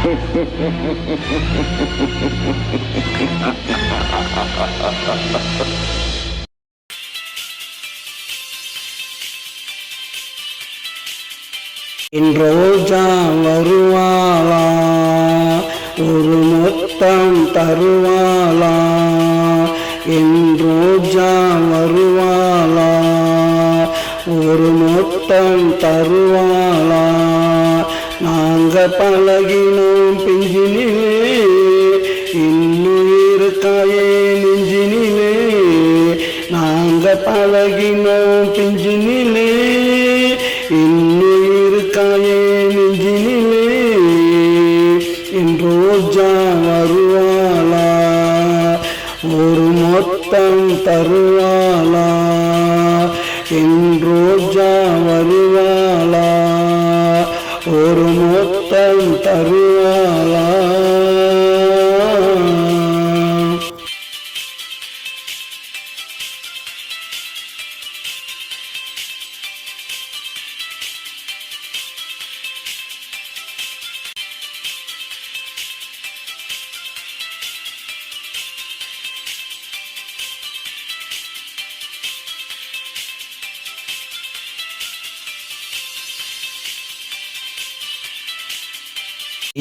ரோஜா வருவாளா, ஒரு முத்தம் தருவாளா, ரோஜா வருவாளா, ஒரு முத்தம் தருவாளா. நாங்க பழகினோம் பிஞ்சினிலே, இன்னும் இருக்காயே நெஞ்சினிலே. நாங்க பழகினோம் பிஞ்சினிலே, இன்னும் இருக்காயே நெஞ்சினிலே. ரோஜா வருவாளா, ஒரு மொத்தம் தருவாளா, ரோஜா வருவாளா, ஒரு மொத்தம் தருவாளா.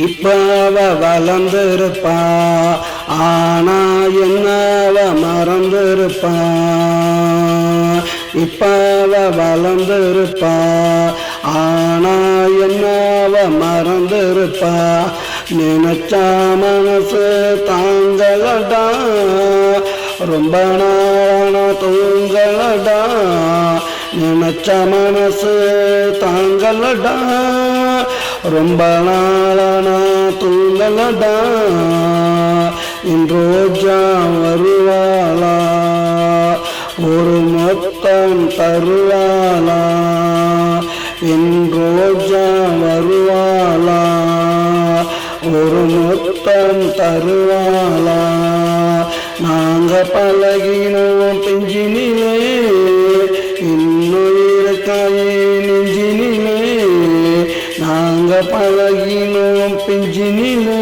இப்பவ வளர்ந்திருப்பா, ஆனா என்னவ மறந்திருப்பா. இப்பவ வளர்ந்திருப்பா, ஆனா என்னவ மறந்திருப்பா. நினைச்சா மனசு தாங்களடா, ரொம்ப நாளான தூங்களடா. நினைச்ச மனசு தாங்களடா, ரொம்ப நாளான தூங்களடா. ரோஜா வருவாளா, ஒரு மொத்தம் தருவாளா, ரோஜா வருவாளா, ஒரு மொத்தம் தருவாளா. நாங்க பழகினோம் பிஞ்சினிலே, இன்னும் இருக்காயே நெஞ்சினிலே. நாங்க பழகினோம் பிஞ்சினிலே,